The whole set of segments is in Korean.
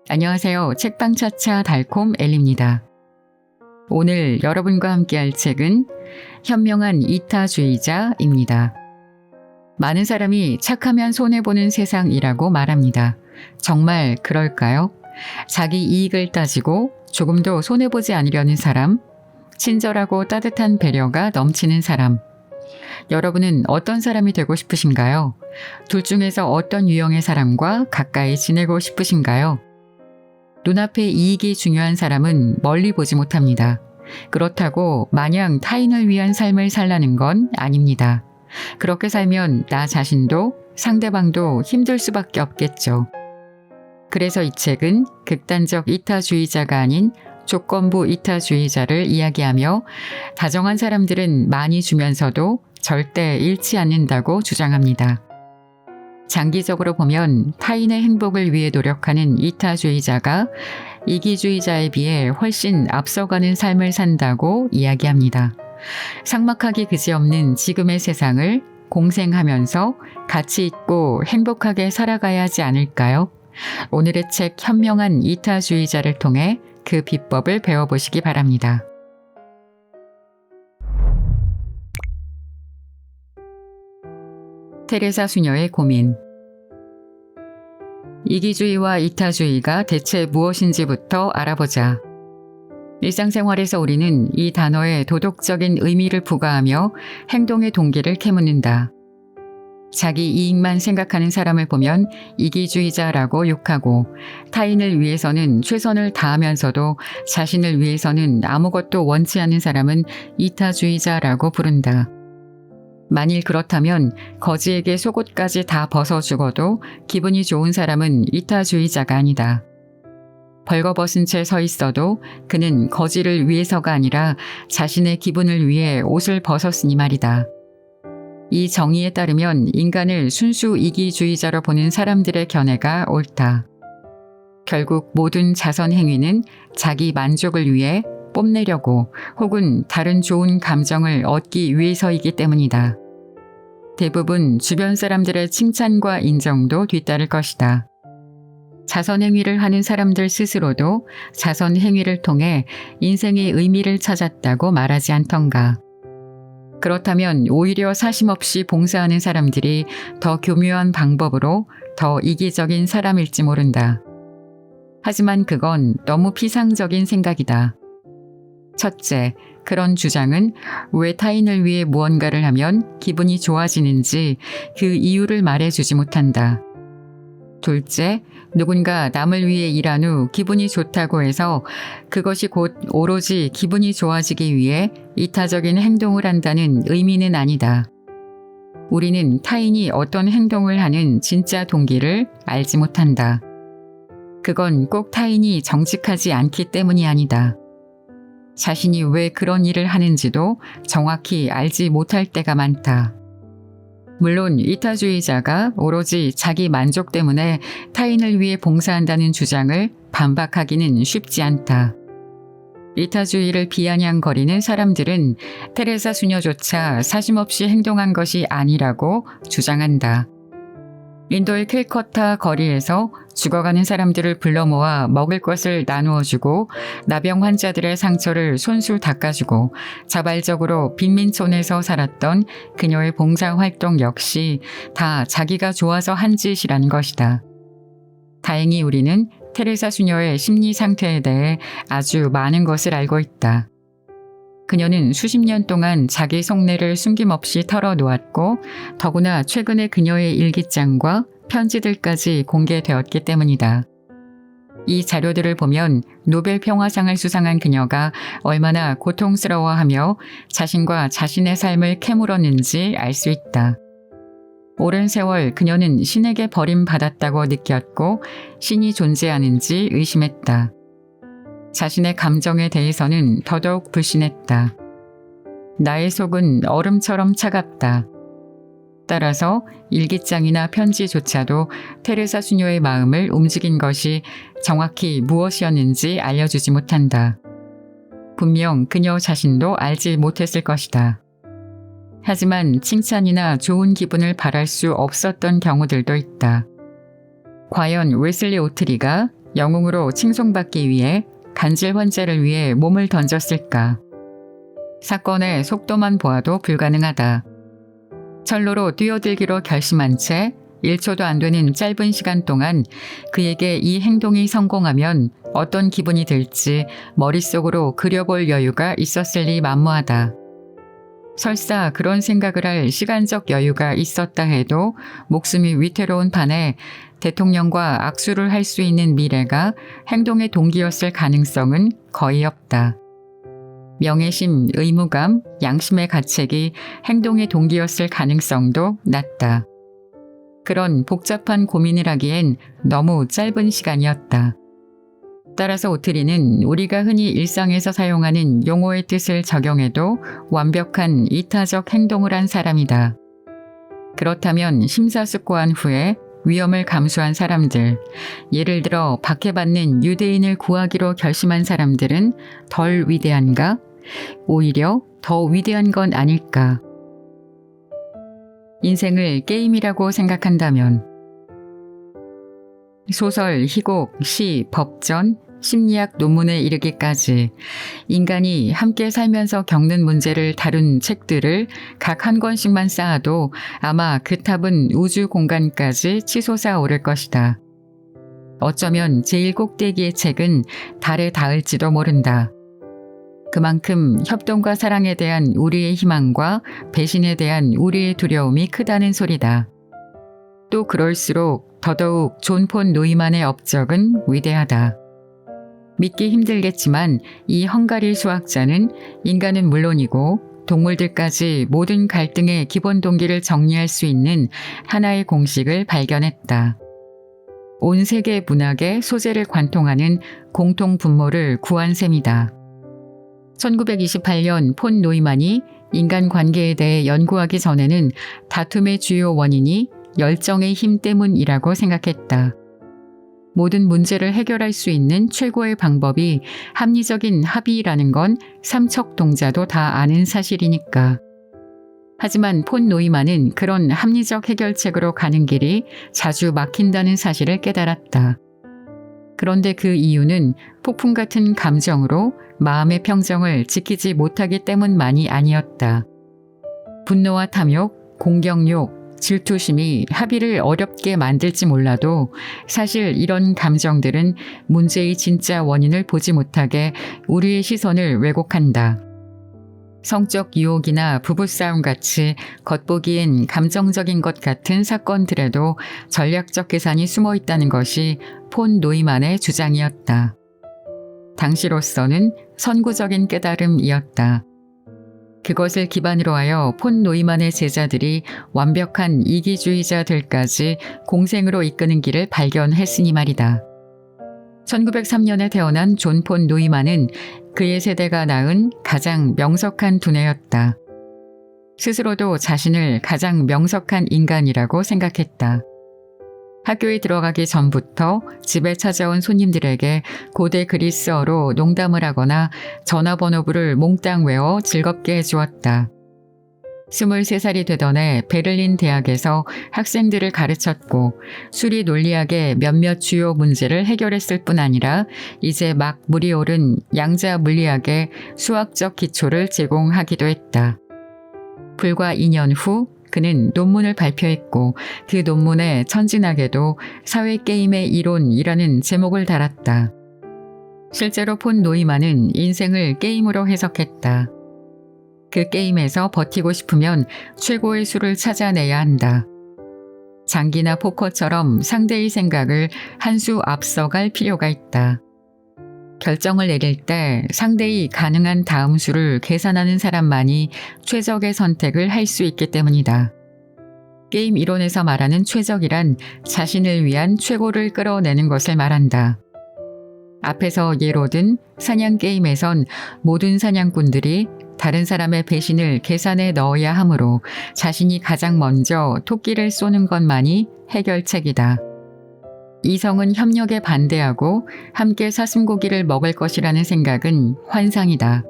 안녕하세요. 책방차차 달콤 엘리입니다. 오늘 여러분과 함께할 책은 현명한 이타주의자입니다. 많은 사람이 착하면 손해보는 세상이라고 말합니다. 정말 그럴까요? 자기 이익을 따지고 조금도 손해보지 않으려는 사람, 친절하고 따뜻한 배려가 넘치는 사람. 여러분은 어떤 사람이 되고 싶으신가요? 둘 중에서 어떤 유형의 사람과 가까이 지내고 싶으신가요? 눈앞의 이익이 중요한 사람은 멀리 보지 못합니다. 그렇다고 마냥 타인을 위한 삶을 살라는 건 아닙니다. 그렇게 살면 나 자신도 상대방도 힘들 수밖에 없겠죠. 그래서 이 책은 극단적 이타주의자가 아닌 조건부 이타주의자를 이야기하며 다정한 사람들은 많이 주면서도 절대 잃지 않는다고 주장합니다. 장기적으로 보면 타인의 행복을 위해 노력하는 이타주의자가 이기주의자에 비해 훨씬 앞서가는 삶을 산다고 이야기합니다. 삭막하기 그지없는 지금의 세상을 공생하면서 가치 있고 행복하게 살아가야 하지 않을까요? 오늘의 책 현명한 이타주의자를 통해 그 비법을 배워보시기 바랍니다. 테레사 수녀의 고민. 이기주의와 이타주의가 대체 무엇인지부터 알아보자. 일상생활에서 우리는 이 단어에 도덕적인 의미를 부과하며 행동의 동기를 캐묻는다. 자기 이익만 생각하는 사람을 보면 이기주의자라고 욕하고, 타인을 위해서는 최선을 다하면서도 자신을 위해서는 아무것도 원치 않는 사람은 이타주의자라고 부른다. 만일 그렇다면 거지에게 속옷까지 다 벗어 죽어도 기분이 좋은 사람은 이타주의자가 아니다. 벌거벗은 채 서 있어도 그는 거지를 위해서가 아니라 자신의 기분을 위해 옷을 벗었으니 말이다. 이 정의에 따르면 인간을 순수 이기주의자로 보는 사람들의 견해가 옳다. 결국 모든 자선 행위는 자기 만족을 위해 뽐내려고 혹은 다른 좋은 감정을 얻기 위해서이기 때문이다. 대부분 주변 사람들의 칭찬과 인정도 뒤따를 것이다. 자선 행위를 하는 사람들 스스로도 자선 행위를 통해 인생의 의미를 찾았다고 말하지 않던가. 그렇다면 오히려 사심없이 봉사하는 사람들이 더 교묘한 방법으로 더 이기적인 사람일지 모른다. 하지만 그건 너무 피상적인 생각이다. 첫째, 그런 주장은 왜 타인을 위해 무언가를 하면 기분이 좋아지는지 그 이유를 말해주지 못한다. 둘째, 누군가 남을 위해 일한 후 기분이 좋다고 해서 그것이 곧 오로지 기분이 좋아지기 위해 이타적인 행동을 한다는 의미는 아니다. 우리는 타인이 어떤 행동을 하는 진짜 동기를 알지 못한다. 그건 꼭 타인이 정직하지 않기 때문이 아니다. 자신이 왜 그런 일을 하는지도 정확히 알지 못할 때가 많다. 물론 이타주의자가 오로지 자기 만족 때문에 타인을 위해 봉사한다는 주장을 반박하기는 쉽지 않다. 이타주의를 비아냥거리는 사람들은 테레사 수녀조차 사심없이 행동한 것이 아니라고 주장한다. 인도의 캘커타 거리에서 죽어가는 사람들을 불러 모아 먹을 것을 나누어주고 나병 환자들의 상처를 손수 닦아주고 자발적으로 빈민촌에서 살았던 그녀의 봉사활동 역시 다 자기가 좋아서 한 짓이라는 것이다. 다행히 우리는 테레사 수녀의 심리 상태에 대해 아주 많은 것을 알고 있다. 그녀는 수십 년 동안 자기 속내를 숨김없이 털어놓았고 더구나 최근에 그녀의 일기장과 편지들까지 공개되었기 때문이다. 이 자료들을 보면 노벨 평화상을 수상한 그녀가 얼마나 고통스러워하며 자신과 자신의 삶을 캐물었는지 알 수 있다. 오랜 세월 그녀는 신에게 버림받았다고 느꼈고 신이 존재하는지 의심했다. 자신의 감정에 대해서는 더더욱 불신했다. 나의 속은 얼음처럼 차갑다. 따라서 일기장이나 편지조차도 테레사 수녀의 마음을 움직인 것이 정확히 무엇이었는지 알려주지 못한다. 분명 그녀 자신도 알지 못했을 것이다. 하지만 칭찬이나 좋은 기분을 바랄 수 없었던 경우들도 있다. 과연 웨슬리 오트리가 영웅으로 칭송받기 위해 간질 환자를 위해 몸을 던졌을까? 사건의 속도만 보아도 불가능하다. 철로로 뛰어들기로 결심한 채 1초도 안 되는 짧은 시간 동안 그에게 이 행동이 성공하면 어떤 기분이 들지 머릿속으로 그려볼 여유가 있었을 리 만무하다. 설사 그런 생각을 할 시간적 여유가 있었다 해도 목숨이 위태로운 판에 대통령과 악수를 할 수 있는 미래가 행동의 동기였을 가능성은 거의 없다. 명예심, 의무감, 양심의 가책이 행동의 동기였을 가능성도 낮다. 그런 복잡한 고민을 하기엔 너무 짧은 시간이었다. 따라서 오트리는 우리가 흔히 일상에서 사용하는 용어의 뜻을 적용해도 완벽한 이타적 행동을 한 사람이다. 그렇다면 심사숙고한 후에 위험을 감수한 사람들, 예를 들어 박해받는 유대인을 구하기로 결심한 사람들은 덜 위대한가? 오히려 더 위대한 건 아닐까? 인생을 게임이라고 생각한다면 소설, 희곡, 시, 법전, 심리학 논문에 이르기까지 인간이 함께 살면서 겪는 문제를 다룬 책들을 각 한 권씩만 쌓아도 아마 그 탑은 우주 공간까지 치솟아 오를 것이다. 어쩌면 제일 꼭대기의 책은 달에 닿을지도 모른다. 그만큼 협동과 사랑에 대한 우리의 희망과 배신에 대한 우리의 두려움이 크다는 소리다. 또 그럴수록 더더욱 존 폰 노이만의 업적은 위대하다. 믿기 힘들겠지만 이 헝가리 수학자는 인간은 물론이고 동물들까지 모든 갈등의 기본 동기를 정리할 수 있는 하나의 공식을 발견했다. 온 세계 문학의 소재를 관통하는 공통 분모를 구한 셈이다. 1928년 폰 노이만이 인간관계에 대해 연구하기 전에는 다툼의 주요 원인이 열정의 힘 때문이라고 생각했다. 모든 문제를 해결할 수 있는 최고의 방법이 합리적인 합의라는 건 삼척동자도 다 아는 사실이니까. 하지만 폰 노이만은 그런 합리적 해결책으로 가는 길이 자주 막힌다는 사실을 깨달았다. 그런데 그 이유는 폭풍 같은 감정으로 마음의 평정을 지키지 못하기 때문만이 아니었다. 분노와 탐욕, 공격욕, 질투심이 합의를 어렵게 만들지 몰라도 사실 이런 감정들은 문제의 진짜 원인을 보지 못하게 우리의 시선을 왜곡한다. 성적 유혹이나 부부싸움 같이 겉보기엔 감정적인 것 같은 사건들에도 전략적 계산이 숨어 있다는 것이 폰 노이만의 주장이었다. 당시로서는 선구적인 깨달음이었다. 그것을 기반으로 하여 폰 노이만의 제자들이 완벽한 이기주의자들까지 공생으로 이끄는 길을 발견했으니 말이다. 1903년에 태어난 존 폰 노이만은 그의 세대가 낳은 가장 명석한 두뇌였다. 스스로도 자신을 가장 명석한 인간이라고 생각했다. 학교에 들어가기 전부터 집에 찾아온 손님들에게 고대 그리스어로 농담을 하거나 전화번호부를 몽땅 외워 즐겁게 해주었다. 23살이 되던 해 베를린 대학에서 학생들을 가르쳤고 수리 논리학의 몇몇 주요 문제를 해결했을 뿐 아니라 이제 막 물이 오른 양자 물리학의 수학적 기초를 제공하기도 했다. 불과 2년 후 그는 논문을 발표했고 그 논문에 천진하게도 사회게임의 이론이라는 제목을 달았다. 실제로 폰 노이만은 인생을 게임으로 해석했다. 그 게임에서 버티고 싶으면 최고의 수를 찾아내야 한다. 장기나 포커처럼 상대의 생각을 한 수 앞서갈 필요가 있다. 결정을 내릴 때 상대의 가능한 다음 수를 계산하는 사람만이 최적의 선택을 할 수 있기 때문이다. 게임 이론에서 말하는 최적이란 자신을 위한 최고를 끌어내는 것을 말한다. 앞에서 예로 든 사냥 게임에선 모든 사냥꾼들이 다른 사람의 배신을 계산에 넣어야 하므로 자신이 가장 먼저 토끼를 쏘는 것만이 해결책이다. 이성은 협력에 반대하고 함께 사슴고기를 먹을 것이라는 생각은 환상이다.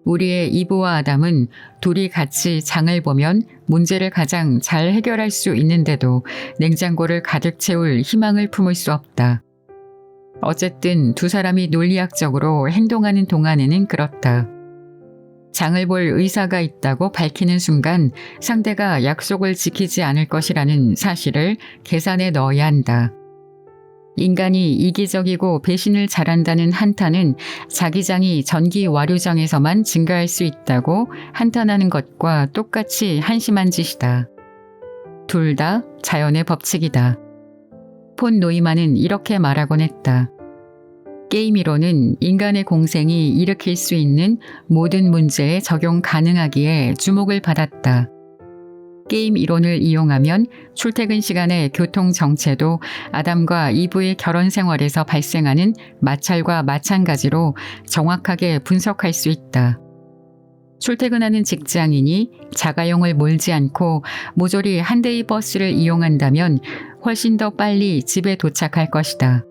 우리의 이브와 아담은 둘이 같이 장을 보면 문제를 가장 잘 해결할 수 있는데도 냉장고를 가득 채울 희망을 품을 수 없다. 어쨌든 두 사람이 논리학적으로 행동하는 동안에는 그렇다. 장을 볼 의사가 있다고 밝히는 순간 상대가 약속을 지키지 않을 것이라는 사실을 계산에 넣어야 한다. 인간이 이기적이고 배신을 잘한다는 한탄은 자기 장이 전기 와류장에서만 증가할 수 있다고 한탄하는 것과 똑같이 한심한 짓이다. 둘 다 자연의 법칙이다. 폰 노이만은 이렇게 말하곤 했다. 게임 이론은 인간의 공생이 일으킬 수 있는 모든 문제에 적용 가능하기에 주목을 받았다. 게임 이론을 이용하면 출퇴근 시간의 교통 정체도 아담과 이브의 결혼 생활에서 발생하는 마찰과 마찬가지로 정확하게 분석할 수 있다. 출퇴근하는 직장인이 자가용을 몰지 않고 모조리 한 대의 버스를 이용한다면 훨씬 더 빨리 집에 도착할 것이다.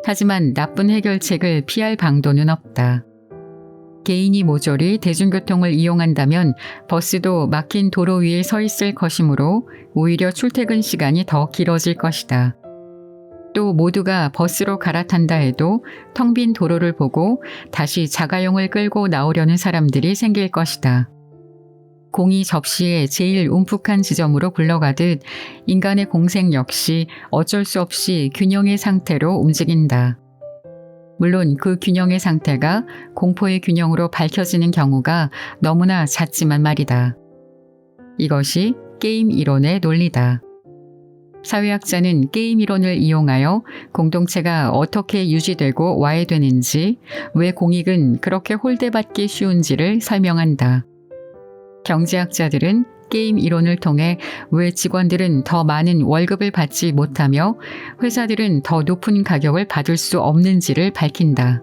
하지만 나쁜 해결책을 피할 방도는 없다. 개인이 모조리 대중교통을 이용한다면 버스도 막힌 도로 위에 서 있을 것이므로 오히려 출퇴근 시간이 더 길어질 것이다. 또 모두가 버스로 갈아탄다 해도 텅 빈 도로를 보고 다시 자가용을 끌고 나오려는 사람들이 생길 것이다. 공이 접시의 제일 움푹한 지점으로 굴러가듯 인간의 공생 역시 어쩔 수 없이 균형의 상태로 움직인다. 물론 그 균형의 상태가 공포의 균형으로 밝혀지는 경우가 너무나 잦지만 말이다. 이것이 게임 이론의 논리다. 사회학자는 게임 이론을 이용하여 공동체가 어떻게 유지되고 와해되는지, 왜 공익은 그렇게 홀대받기 쉬운지를 설명한다. 경제학자들은 게임 이론을 통해 왜 직원들은 더 많은 월급을 받지 못하며 회사들은 더 높은 가격을 받을 수 없는지를 밝힌다.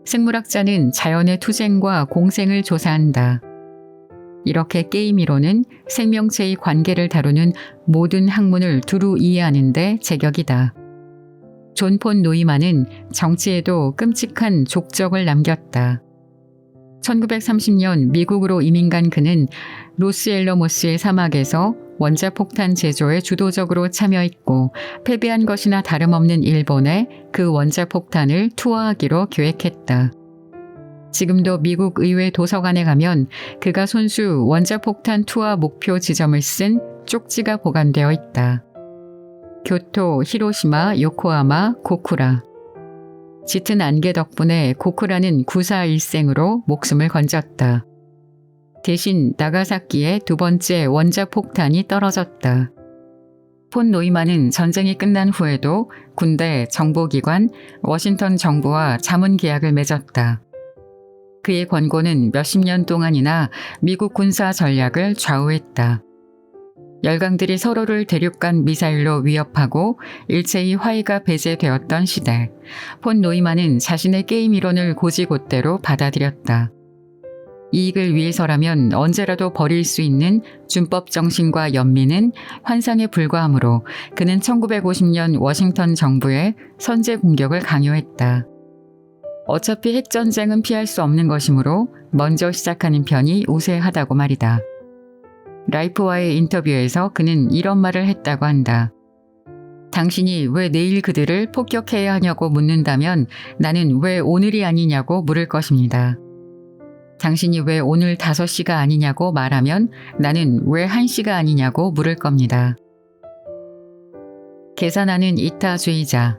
생물학자는 자연의 투쟁과 공생을 조사한다. 이렇게 게임 이론은 생명체의 관계를 다루는 모든 학문을 두루 이해하는 데 제격이다. 존 폰 노이만은 정치에도 끔찍한 족적을 남겼다. 1930년 미국으로 이민 간 그는 로스엘러모스의 사막에서 원자폭탄 제조에 주도적으로 참여했고 패배한 것이나 다름없는 일본에 그 원자폭탄을 투하하기로 계획했다. 지금도 미국 의회 도서관에 가면 그가 손수 원자폭탄 투하 목표 지점을 쓴 쪽지가 보관되어 있다. 교토, 히로시마, 요코하마, 고쿠라. 짙은 안개 덕분에 고쿠라는 구사일생으로 목숨을 건졌다. 대신 나가사키에 두 번째 원자폭탄이 떨어졌다. 폰 노이만은 전쟁이 끝난 후에도 군대, 정보기관, 워싱턴 정부와 자문 계약을 맺었다. 그의 권고는 몇십 년 동안이나 미국 군사 전략을 좌우했다. 열강들이 서로를 대륙간 미사일로 위협하고 일체의 화해가 배제되었던 시대, 폰 노이만은 자신의 게임 이론을 곧이곧대로 받아들였다. 이익을 위해서라면 언제라도 버릴 수 있는 준법 정신과 연민은 환상에 불과하므로 그는 1950년 워싱턴 정부에 선제 공격을 강요했다. 어차피 핵전쟁은 피할 수 없는 것이므로 먼저 시작하는 편이 우세하다고 말이다. 라이프와의 인터뷰에서 그는 이런 말을 했다고 한다. 당신이 왜 내일 그들을 폭격해야 하냐고 묻는다면 나는 왜 오늘이 아니냐고 물을 것입니다. 당신이 왜 오늘 5시가 아니냐고 말하면 나는 왜 1시가 아니냐고 물을 겁니다. 계산하는 이타주의자.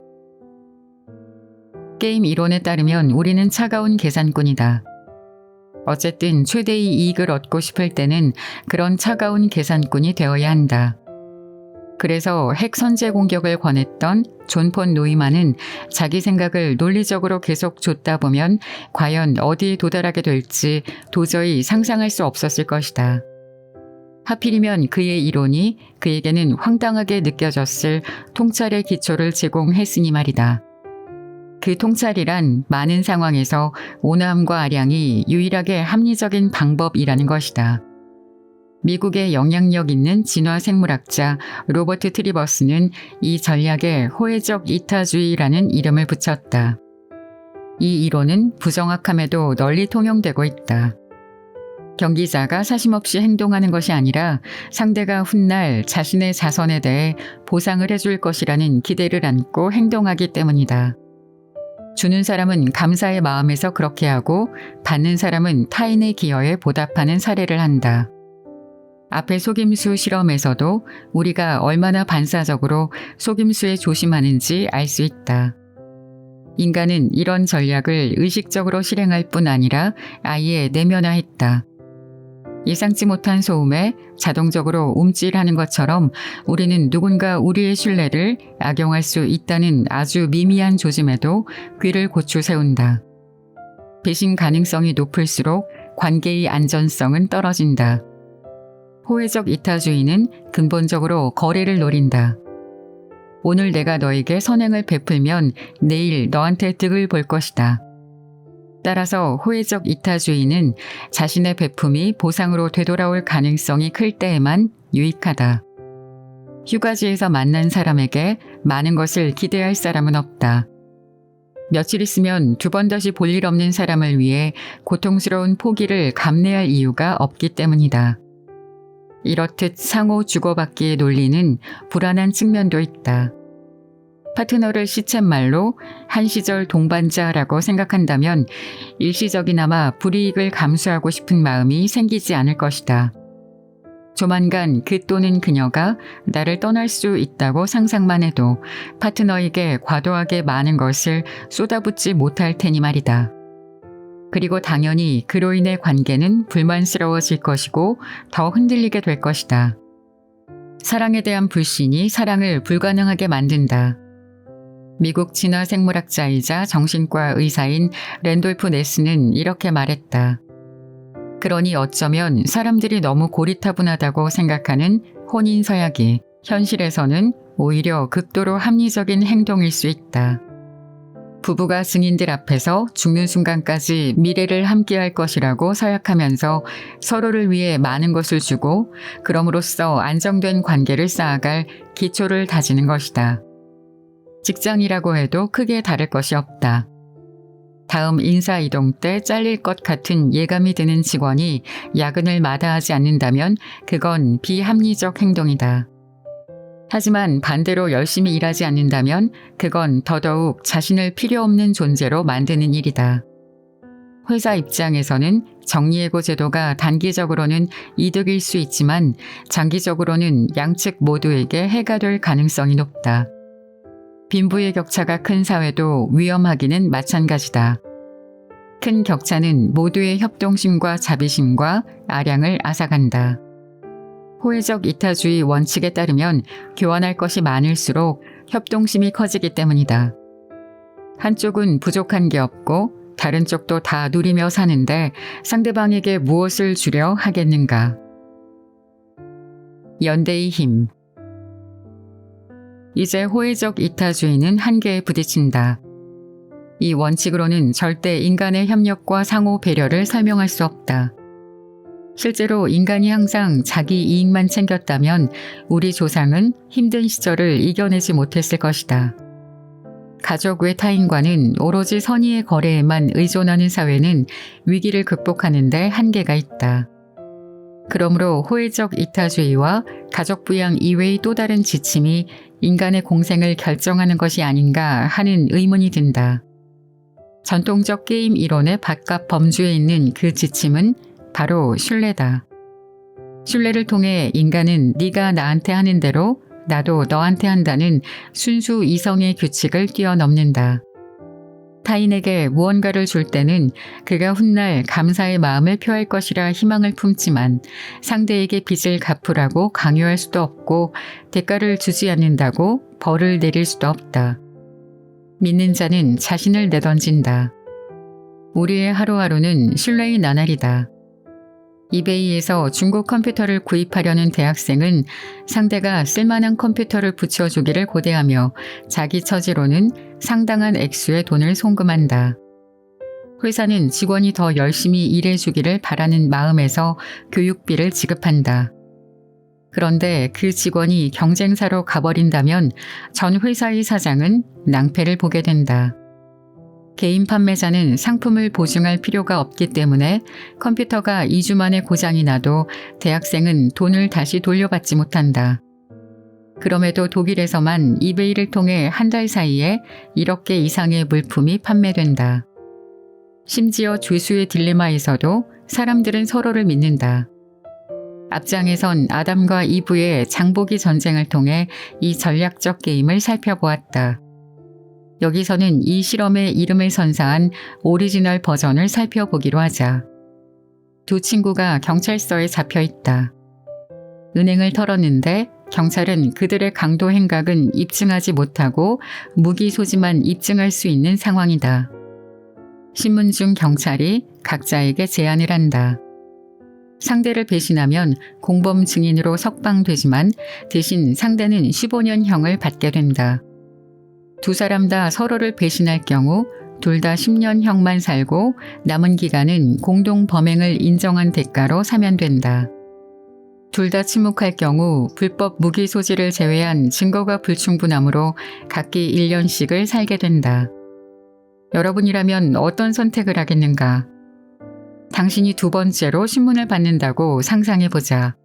게임 이론에 따르면 우리는 차가운 계산꾼이다. 어쨌든 최대의 이익을 얻고 싶을 때는 그런 차가운 계산꾼이 되어야 한다. 그래서 핵 선제 공격을 권했던 존 폰 노이만은 자기 생각을 논리적으로 계속 좇다 보면 과연 어디에 도달하게 될지 도저히 상상할 수 없었을 것이다. 하필이면 그의 이론이 그에게는 황당하게 느껴졌을 통찰의 기초를 제공했으니 말이다. 그 통찰이란 많은 상황에서 온화함과 아량이 유일하게 합리적인 방법이라는 것이다. 미국의 영향력 있는 진화 생물학자 로버트 트리버스는 이 전략에 호혜적 이타주의라는 이름을 붙였다. 이 이론은 부정확함에도 널리 통용되고 있다. 경기자가 사심없이 행동하는 것이 아니라 상대가 훗날 자신의 자선에 대해 보상을 해줄 것이라는 기대를 안고 행동하기 때문이다. 주는 사람은 감사의 마음에서 그렇게 하고 받는 사람은 타인의 기여에 보답하는 사례를 한다. 앞의 속임수 실험에서도 우리가 얼마나 반사적으로 속임수에 조심하는지 알 수 있다. 인간은 이런 전략을 의식적으로 실행할 뿐 아니라 아예 내면화했다. 예상치 못한 소음에 자동적으로 움찔하는 것처럼 우리는 누군가 우리의 신뢰를 악용할 수 있다는 아주 미미한 조짐에도 귀를 고추 세운다. 배신 가능성이 높을수록 관계의 안전성은 떨어진다. 호혜적 이타주의는 근본적으로 거래를 노린다. 오늘 내가 너에게 선행을 베풀면 내일 너한테 득을 볼 것이다. 따라서 호혜적 이타주의는 자신의 베품이 보상으로 되돌아올 가능성이 클 때에만 유익하다. 휴가지에서 만난 사람에게 많은 것을 기대할 사람은 없다. 며칠 있으면 두 번 다시 볼 일 없는 사람을 위해 고통스러운 포기를 감내할 이유가 없기 때문이다. 이렇듯 상호 주고받기의 논리는 불안한 측면도 있다. 파트너를 시쳇말로 한 시절 동반자라고 생각한다면 일시적이나마 불이익을 감수하고 싶은 마음이 생기지 않을 것이다. 조만간 그 또는 그녀가 나를 떠날 수 있다고 상상만 해도 파트너에게 과도하게 많은 것을 쏟아붓지 못할 테니 말이다. 그리고 당연히 그로 인해 관계는 불만스러워질 것이고 더 흔들리게 될 것이다. 사랑에 대한 불신이 사랑을 불가능하게 만든다. 미국 진화생물학자이자 정신과 의사인 랜돌프 네스는 이렇게 말했다. 그러니 어쩌면 사람들이 너무 고리타분하다고 생각하는 혼인서약이 현실에서는 오히려 극도로 합리적인 행동일 수 있다. 부부가 증인들 앞에서 죽는 순간까지 미래를 함께할 것이라고 서약하면서 서로를 위해 많은 것을 주고 그럼으로써 안정된 관계를 쌓아갈 기초를 다지는 것이다. 직장이라고 해도 크게 다를 것이 없다. 다음 인사이동 때 잘릴 것 같은 예감이 드는 직원이 야근을 마다하지 않는다면 그건 비합리적 행동이다. 하지만 반대로 열심히 일하지 않는다면 그건 더더욱 자신을 필요 없는 존재로 만드는 일이다. 회사 입장에서는 정리해고 제도가 단기적으로는 이득일 수 있지만 장기적으로는 양측 모두에게 해가 될 가능성이 높다. 빈부의 격차가 큰 사회도 위험하기는 마찬가지다. 큰 격차는 모두의 협동심과 자비심과 아량을 앗아간다. 호혜적 이타주의 원칙에 따르면 교환할 것이 많을수록 협동심이 커지기 때문이다. 한쪽은 부족한 게 없고 다른 쪽도 다 누리며 사는데 상대방에게 무엇을 주려 하겠는가. 연대의 힘. 이제 호혜적 이타주의는 한계에 부딪힌다. 이 원칙으로는 절대 인간의 협력과 상호 배려를 설명할 수 없다. 실제로 인간이 항상 자기 이익만 챙겼다면 우리 조상은 힘든 시절을 이겨내지 못했을 것이다. 가족 외 타인과는 오로지 선의의 거래에만 의존하는 사회는 위기를 극복하는 데 한계가 있다. 그러므로 호혜적 이타주의와 가족 부양 이외의 또 다른 지침이 인간의 공생을 결정하는 것이 아닌가 하는 의문이 든다. 전통적 게임 이론의 바깥 범주에 있는 그 지침은 바로 신뢰다. 신뢰를 통해 인간은 네가 나한테 하는 대로 나도 너한테 한다는 순수 이성의 규칙을 뛰어넘는다. 타인에게 무언가를 줄 때는 그가 훗날 감사의 마음을 표할 것이라 희망을 품지만 상대에게 빚을 갚으라고 강요할 수도 없고 대가를 주지 않는다고 벌을 내릴 수도 없다. 믿는 자는 자신을 내던진다. 우리의 하루하루는 신뢰의 나날이다. 이베이에서 중고 컴퓨터를 구입하려는 대학생은 상대가 쓸만한 컴퓨터를 붙여주기를 고대하며 자기 처지로는 상당한 액수의 돈을 송금한다. 회사는 직원이 더 열심히 일해주기를 바라는 마음에서 교육비를 지급한다. 그런데 그 직원이 경쟁사로 가버린다면 전 회사의 사장은 낭패를 보게 된다. 개인 판매자는 상품을 보증할 필요가 없기 때문에 컴퓨터가 2주 만에 고장이 나도 대학생은 돈을 다시 돌려받지 못한다. 그럼에도 독일에서만 이베이를 통해 한 달 사이에 1억 개 이상의 물품이 판매된다. 심지어 죄수의 딜레마에서도 사람들은 서로를 믿는다. 앞장에선 아담과 이브의 장보기 전쟁을 통해 이 전략적 게임을 살펴보았다. 여기서는 이 실험의 이름을 선사한 오리지널 버전을 살펴보기로 하자. 두 친구가 경찰서에 잡혀 있다. 은행을 털었는데 경찰은 그들의 강도 행각은 입증하지 못하고 무기 소지만 입증할 수 있는 상황이다. 신문중 경찰이 각자에게 제안을 한다. 상대를 배신하면 공범 증인으로 석방되지만 대신 상대는 15년형을 받게 된다. 두 사람 다 서로를 배신할 경우 둘 다 10년형만 살고 남은 기간은 공동 범행을 인정한 대가로 사면된다. 둘 다 침묵할 경우 불법 무기 소지를 제외한 증거가 불충분하므로 각기 1년씩을 살게 된다. 여러분이라면 어떤 선택을 하겠는가? 당신이 두 번째로 신문을 받는다고 상상해보자.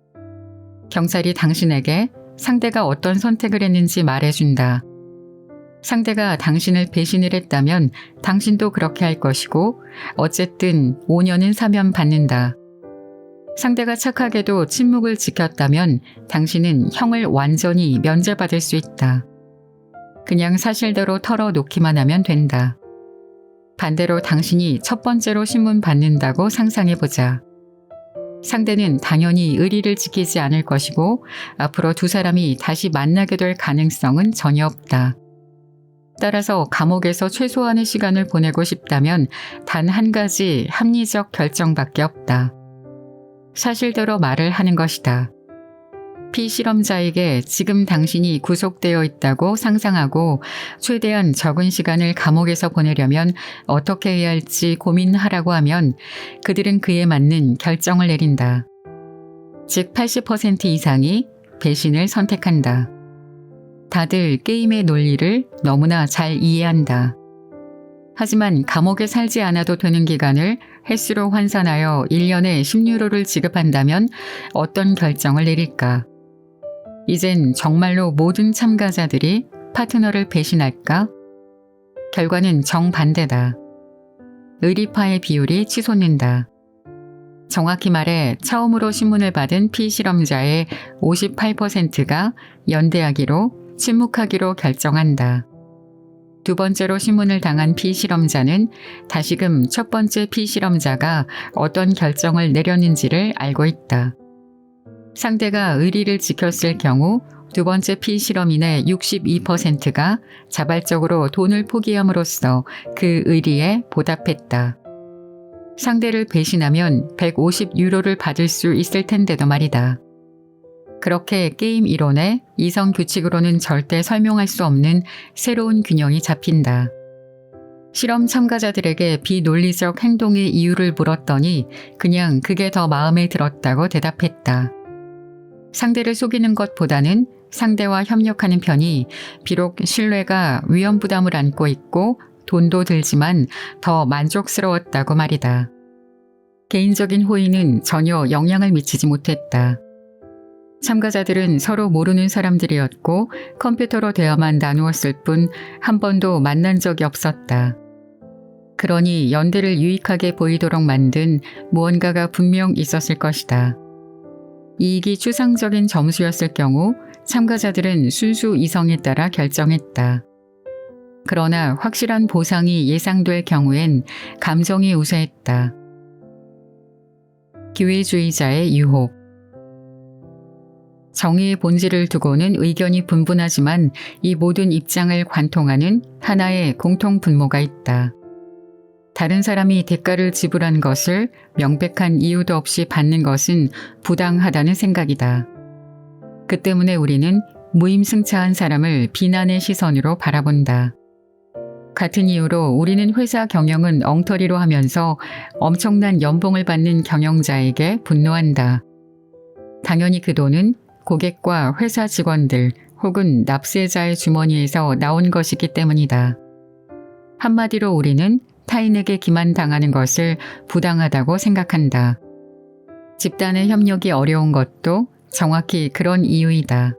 경찰이 당신에게 상대가 어떤 선택을 했는지 말해준다. 상대가 당신을 배신을 했다면 당신도 그렇게 할 것이고 어쨌든 5년은 사면 받는다. 상대가 착하게도 침묵을 지켰다면 당신은 형을 완전히 면제받을 수 있다. 그냥 사실대로 털어놓기만 하면 된다. 반대로 당신이 첫 번째로 신문 받는다고 상상해보자. 상대는 당연히 의리를 지키지 않을 것이고 앞으로 두 사람이 다시 만나게 될 가능성은 전혀 없다. 따라서 감옥에서 최소한의 시간을 보내고 싶다면 단 한 가지 합리적 결정밖에 없다. 사실대로 말을 하는 것이다. 피실험자에게 지금 당신이 구속되어 있다고 상상하고 최대한 적은 시간을 감옥에서 보내려면 어떻게 해야 할지 고민하라고 하면 그들은 그에 맞는 결정을 내린다. 즉 80% 이상이 배신을 선택한다. 다들 게임의 논리를 너무나 잘 이해한다. 하지만 감옥에 살지 않아도 되는 기간을 횟수로 환산하여 1년에 10유로를 지급한다면 어떤 결정을 내릴까? 이젠 정말로 모든 참가자들이 파트너를 배신할까? 결과는 정반대다. 의리파의 비율이 치솟는다. 정확히 말해 처음으로 신문을 받은 피실험자의 58%가 연대하기로 침묵하기로 결정한다. 두 번째로 신문을 당한 피실험자는 다시금 첫 번째 피실험자가 어떤 결정을 내렸는지를 알고 있다. 상대가 의리를 지켰을 경우 두 번째 피실험인의 62%가 자발적으로 돈을 포기함으로써 그 의리에 보답했다. 상대를 배신하면 150유로를 받을 수 있을 텐데도 말이다. 그렇게 게임 이론의 이성 규칙으로는 절대 설명할 수 없는 새로운 균형이 잡힌다. 실험 참가자들에게 비논리적 행동의 이유를 물었더니 그냥 그게 더 마음에 들었다고 대답했다. 상대를 속이는 것보다는 상대와 협력하는 편이 비록 신뢰가 위험 부담을 안고 있고 돈도 들지만 더 만족스러웠다고 말이다. 개인적인 호의는 전혀 영향을 미치지 못했다. 참가자들은 서로 모르는 사람들이었고 컴퓨터로 대화만 나누었을 뿐 한 번도 만난 적이 없었다. 그러니 연대를 유익하게 보이도록 만든 무언가가 분명 있었을 것이다. 이익이 추상적인 점수였을 경우 참가자들은 순수 이성에 따라 결정했다. 그러나 확실한 보상이 예상될 경우엔 감정이 우세했다. 기회주의자의 유혹. 정의의 본질을 두고는 의견이 분분하지만 이 모든 입장을 관통하는 하나의 공통 분모가 있다. 다른 사람이 대가를 지불한 것을 명백한 이유도 없이 받는 것은 부당하다는 생각이다. 그 때문에 우리는 무임승차한 사람을 비난의 시선으로 바라본다. 같은 이유로 우리는 회사 경영은 엉터리로 하면서 엄청난 연봉을 받는 경영자에게 분노한다. 당연히 그 돈은 고객과 회사 직원들 혹은 납세자의 주머니에서 나온 것이기 때문이다. 한마디로 우리는 타인에게 기만당하는 것을 부당하다고 생각한다. 집단의 협력이 어려운 것도 정확히 그런 이유이다.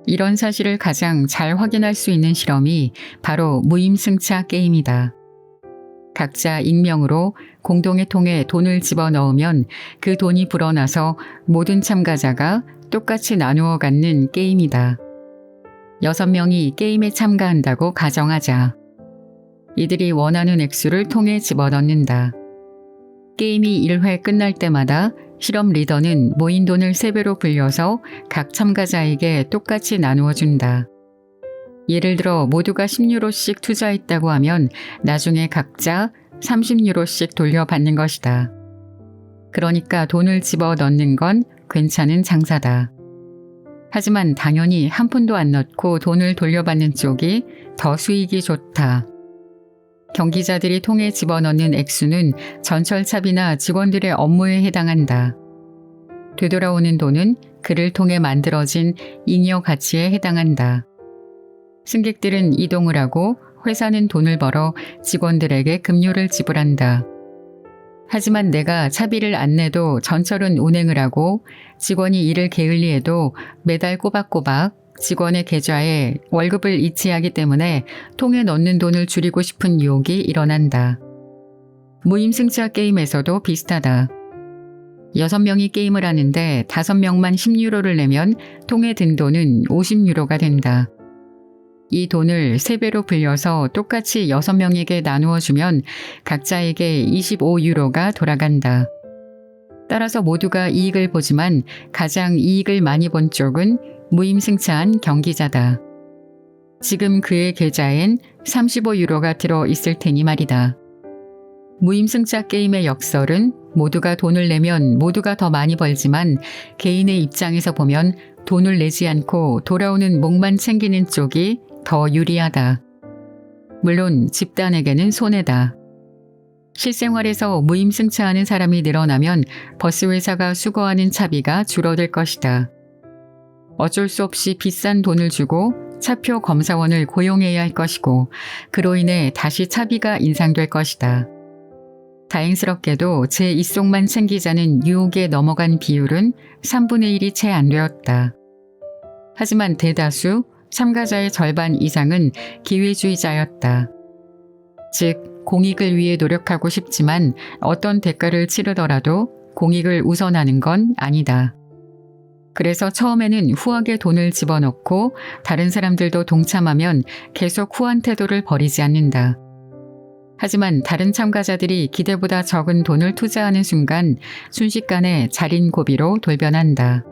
이런 사실을 가장 잘 확인할 수 있는 실험이 바로 무임승차 게임이다. 각자 익명으로 공동의 통에 돈을 집어넣으면 그 돈이 불어나서 모든 참가자가 똑같이 나누어 갖는 게임이다. 6명이 게임에 참가한다고 가정하자. 이들이 원하는 액수를 통에 집어넣는다. 게임이 1회 끝날 때마다 실험 리더는 모인 돈을 3배로 불려서 각 참가자에게 똑같이 나누어 준다. 예를 들어 모두가 10유로씩 투자했다고 하면 나중에 각자 30유로씩 돌려받는 것이다. 그러니까 돈을 집어넣는 건 괜찮은 장사다. 하지만 당연히 한 푼도 안 넣고 돈을 돌려받는 쪽이 더 수익이 좋다. 경기자들이 통에 집어넣는 액수는 전철차비나 직원들의 업무에 해당한다. 되돌아오는 돈은 그를 통해 만들어진 잉여 가치에 해당한다. 승객들은 이동을 하고 회사는 돈을 벌어 직원들에게 급료를 지불한다. 하지만 내가 차비를 안 내도 전철은 운행을 하고 직원이 일을 게을리해도 매달 꼬박꼬박 직원의 계좌에 월급을 이체하기 때문에 통에 넣는 돈을 줄이고 싶은 유혹이 일어난다. 무임승차 게임에서도 비슷하다. 6명이 게임을 하는데 5명만 10유로를 내면 통에 든 돈은 50유로가 된다. 이 돈을 3배로 불려서 똑같이 6명에게 나누어 주면 각자에게 25유로가 돌아간다. 따라서 모두가 이익을 보지만 가장 이익을 많이 본 쪽은 무임승차한 경기자다. 지금 그의 계좌엔 35유로가 들어 있을 테니 말이다. 무임승차 게임의 역설은 모두가 돈을 내면 모두가 더 많이 벌지만 개인의 입장에서 보면 돈을 내지 않고 돌아오는 목만 챙기는 쪽이 더 유리하다. 물론 집단에게는 손해다. 실생활에서 무임승차하는 사람이 늘어나면 버스 회사가 수거하는 차비가 줄어들 것이다. 어쩔 수 없이 비싼 돈을 주고 차표 검사원을 고용해야 할 것이고 그로 인해 다시 차비가 인상될 것이다. 다행스럽게도 제 입속만 챙기자는 유혹에 넘어간 비율은 3분의 1이 채 안 되었다. 하지만 대다수 참가자의 절반 이상은 기회주의자였다. 즉 공익을 위해 노력하고 싶지만 어떤 대가를 치르더라도 공익을 우선하는 건 아니다. 그래서 처음에는 후하게 돈을 집어넣고 다른 사람들도 동참하면 계속 후한 태도를 버리지 않는다. 하지만 다른 참가자들이 기대보다 적은 돈을 투자하는 순간 순식간에 자린고비로 돌변한다.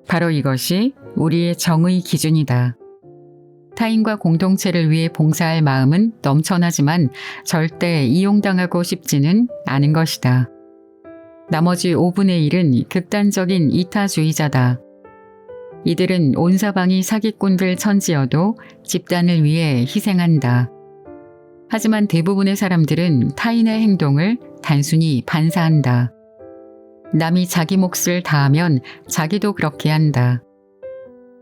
바로 이것이 우리의 정의 기준이다. 타인과 공동체를 위해 봉사할 마음은 넘쳐나지만 절대 이용당하고 싶지는 않은 것이다. 나머지 5분의 1은 극단적인 이타주의자다. 이들은 온 사방이 사기꾼들 천지여도 집단을 위해 희생한다. 하지만 대부분의 사람들은 타인의 행동을 단순히 반사한다. 남이 자기 몫을 다하면 자기도 그렇게 한다.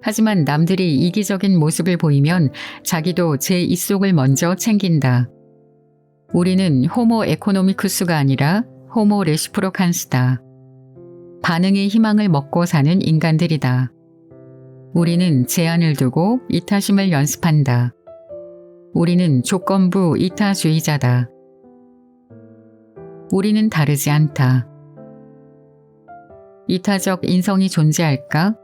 하지만 남들이 이기적인 모습을 보이면 자기도 제 입속을 먼저 챙긴다. 우리는 호모 에코노미쿠스가 아니라 호모 레시프로칸스다. 반응의 희망을 먹고 사는 인간들이다. 우리는 제한을 두고 이타심을 연습한다. 우리는 조건부 이타주의자다. 우리는 다르지 않다. 이타적 인성이 존재할까?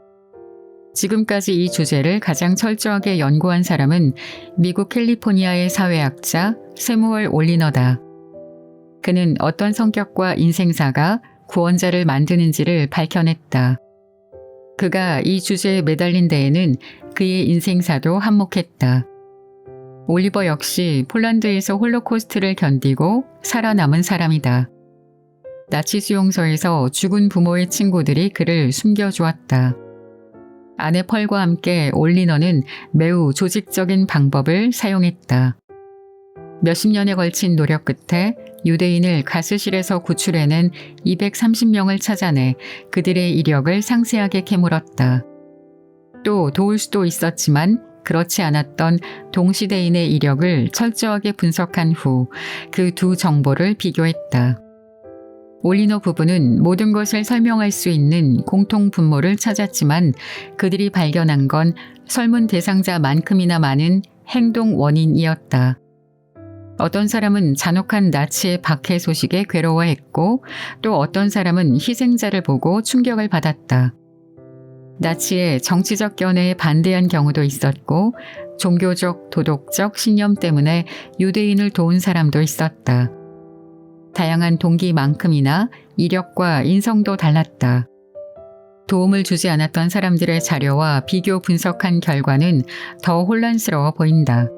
지금까지 이 주제를 가장 철저하게 연구한 사람은 미국 캘리포니아의 사회학자 세무얼 올리너다. 그는 어떤 성격과 인생사가 구원자를 만드는지를 밝혀냈다. 그가 이 주제에 매달린 데에는 그의 인생사도 한몫했다. 올리버 역시 폴란드에서 홀로코스트를 견디고 살아남은 사람이다. 나치 수용소에서 죽은 부모의 친구들이 그를 숨겨주었다. 아내 펄과 함께 올리너는 매우 조직적인 방법을 사용했다. 몇십 년에 걸친 노력 끝에 유대인을 가스실에서 구출해낸 230명을 찾아내 그들의 이력을 상세하게 캐물었다. 또 도울 수도 있었지만 그렇지 않았던 동시대인의 이력을 철저하게 분석한 후 그 두 정보를 비교했다. 올리노 부부는 모든 것을 설명할 수 있는 공통 분모를 찾았지만 그들이 발견한 건 설문 대상자만큼이나 많은 행동 원인이었다. 어떤 사람은 잔혹한 나치의 박해 소식에 괴로워했고 또 어떤 사람은 희생자를 보고 충격을 받았다. 나치의 정치적 견해에 반대한 경우도 있었고 종교적, 도덕적 신념 때문에 유대인을 도운 사람도 있었다. 다양한 동기만큼이나 이력과 인성도 달랐다. 도움을 주지 않았던 사람들의 자료와 비교 분석한 결과는 더 혼란스러워 보인다.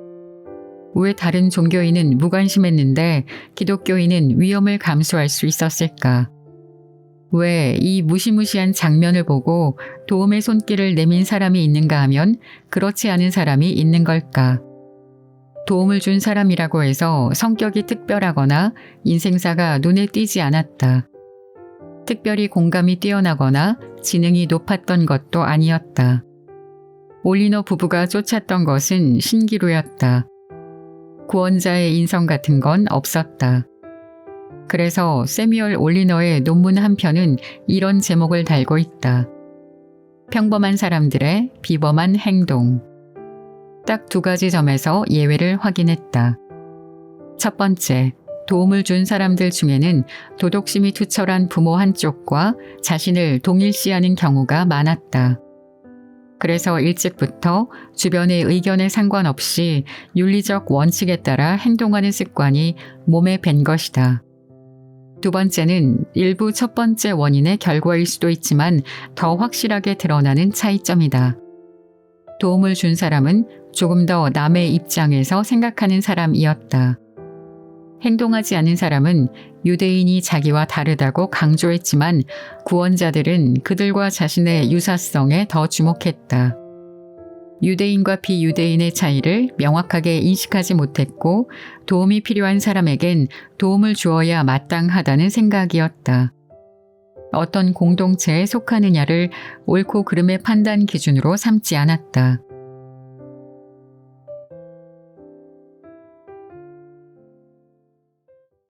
왜 다른 종교인은 무관심했는데 기독교인은 위험을 감수할 수 있었을까? 왜 이 무시무시한 장면을 보고 도움의 손길을 내민 사람이 있는가 하면 그렇지 않은 사람이 있는 걸까? 도움을 준 사람이라고 해서 성격이 특별하거나 인생사가 눈에 띄지 않았다. 특별히 공감이 뛰어나거나 지능이 높았던 것도 아니었다. 올리노 부부가 쫓았던 것은 신기루였다. 구원자의 인성 같은 건 없었다. 그래서 세뮤얼 올리너의 논문 한 편은 이런 제목을 달고 있다. 평범한 사람들의 비범한 행동. 딱 두 가지 점에서 예외를 확인했다. 첫 번째, 도움을 준 사람들 중에는 도덕심이 투철한 부모 한쪽과 자신을 동일시하는 경우가 많았다. 그래서 일찍부터 주변의 의견에 상관없이 윤리적 원칙에 따라 행동하는 습관이 몸에 밴 것이다. 두 번째는 일부 첫 번째 원인의 결과일 수도 있지만 더 확실하게 드러나는 차이점이다. 도움을 준 사람은 조금 더 남의 입장에서 생각하는 사람이었다. 행동하지 않은 사람은 유대인이 자기와 다르다고 강조했지만 구원자들은 그들과 자신의 유사성에 더 주목했다. 유대인과 비유대인의 차이를 명확하게 인식하지 못했고 도움이 필요한 사람에겐 도움을 주어야 마땅하다는 생각이었다. 어떤 공동체에 속하느냐를 옳고 그름의 판단 기준으로 삼지 않았다.